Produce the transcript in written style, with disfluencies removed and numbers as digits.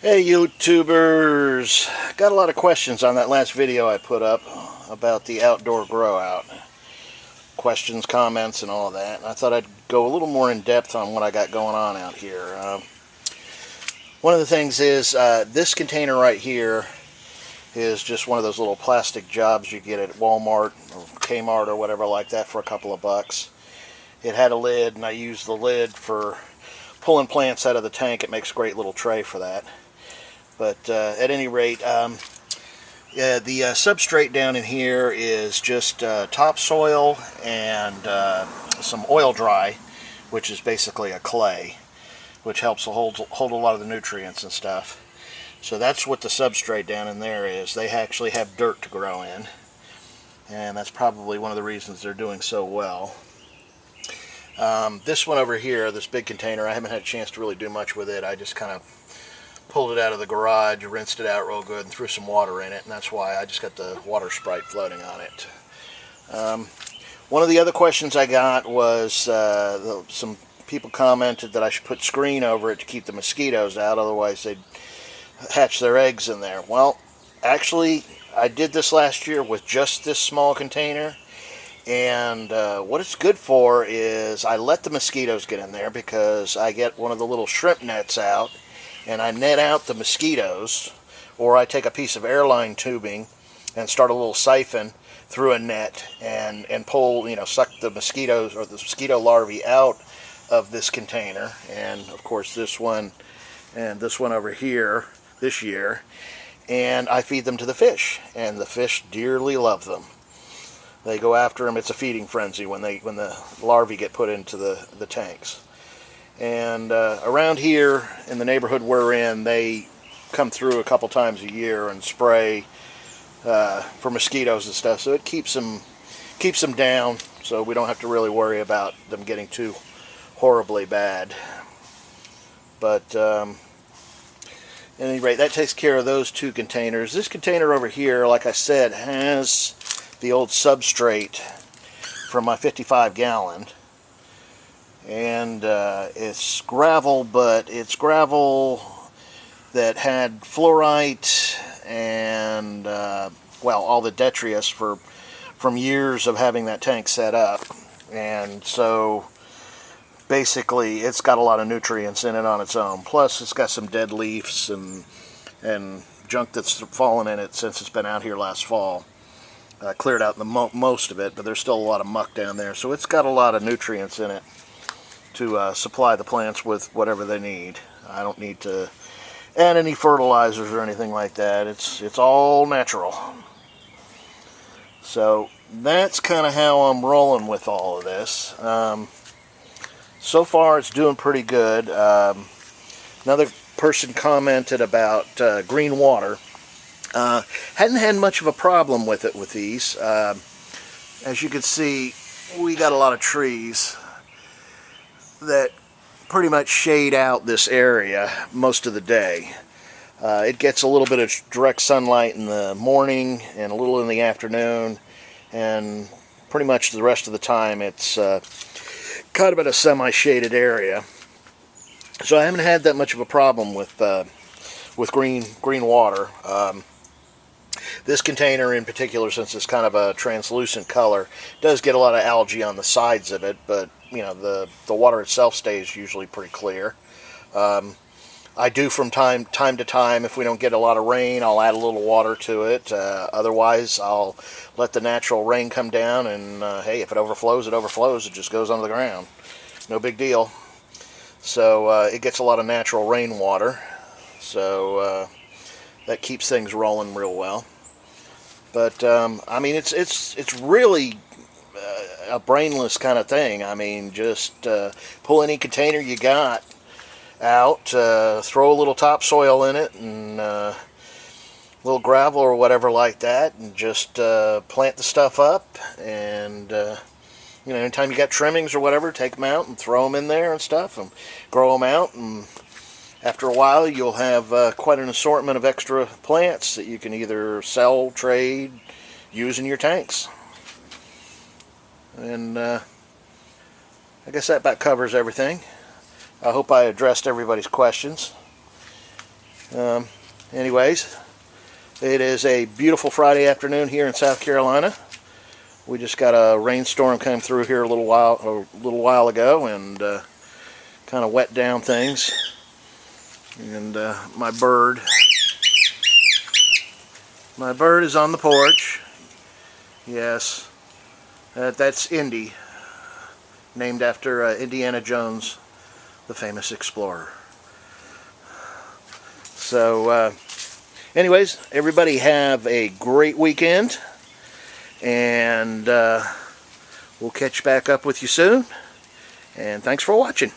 Hey YouTubers, got a lot of questions on that last video I put up about the outdoor grow out. Questions, comments, and all that. And I thought I'd go a little more in depth on what I got going on out here. One of the things is this container right here is just one of those little plastic jobs you get at Walmart or Kmart or whatever like that for a couple of bucks. It had a lid, and I used the lid for pulling plants out of the tank. It makes a great little tray for that. But at any rate, the substrate down in here is just topsoil and some oil dry, which is basically a clay, which helps to hold a lot of the nutrients and stuff. So that's what the substrate down in there is. They actually have dirt to grow in, and that's probably one of the reasons they're doing so well. This one over here, this big container, I haven't had a chance to really do much with it. I just kind of pulled it out of the garage, rinsed it out real good, and threw some water in it, and that's why I just got the water sprite floating on it. One of the other questions I got was some people commented that I should put screen over it to keep the mosquitoes out, otherwise they'd hatch their eggs in there. Well, actually, I did this last year with just this small container, and what it's good for is I let the mosquitoes get in there because I get one of the little shrimp nets out, and I net out the mosquitoes, or I take a piece of airline tubing and start a little siphon through a net and pull, suck the mosquitoes or the mosquito larvae out of this container. And of course this one and this one over here this year, and I feed them to the fish, and the fish dearly love them. They go after them. It's a feeding frenzy when the larvae get put into the tanks. And around here in the neighborhood we're in, they come through a couple times a year and spray for mosquitoes and stuff. So it keeps them down, so we don't have to really worry about them getting too horribly bad. But at any rate, that takes care of those two containers. This container over here, like I said, has the old substrate from my 55-gallon. And it's gravel, but it's gravel that had fluorite and all the detritus from years of having that tank set up. And so basically it's got a lot of nutrients in it on its own. Plus it's got some dead leaves and junk that's fallen in it since it's been out here last fall. Cleared out most of it, but there's still a lot of muck down there. So it's got a lot of nutrients in it to supply the plants with whatever they need. I don't need to add any fertilizers or anything like that. It's all natural. So that's kind of how I'm rolling with all of this. So far it's doing pretty good. Another person commented about green water. Hadn't had much of a problem with it with these. As you can see, we got a lot of trees that pretty much shade out this area most of the day. It gets a little bit of direct sunlight in the morning and a little in the afternoon, and pretty much the rest of the time it's kind of in a semi-shaded area. So I haven't had that much of a problem with green water. This container in particular, since it's kind of a translucent color, does get a lot of algae on the sides of it, but the water itself stays usually pretty clear. I do from time to time, if we don't get a lot of rain, I'll add a little water to it. Otherwise, I'll let the natural rain come down, and hey, if it overflows, it overflows. It just goes under the ground. No big deal. So it gets a lot of natural rainwater. So that keeps things rolling real well. But I mean, it's really a brainless kind of thing. I mean, just pull any container you got out, throw a little topsoil in it, and a little gravel or whatever like that, and just plant the stuff up. And anytime you got trimmings or whatever, take them out and throw them in there and stuff, and grow them out. And after a while, you'll have quite an assortment of extra plants that you can either sell, trade, use in your tanks. And I guess that about covers everything. I hope I addressed everybody's questions. Anyways, it is a beautiful Friday afternoon here in South Carolina. We just got a rainstorm come through here a little while ago, and kind of wet down things. And my bird is on the porch. Yes, that's Indy, named after Indiana Jones, the famous explorer. So anyways, everybody have a great weekend, and we'll catch back up with you soon, and thanks for watching.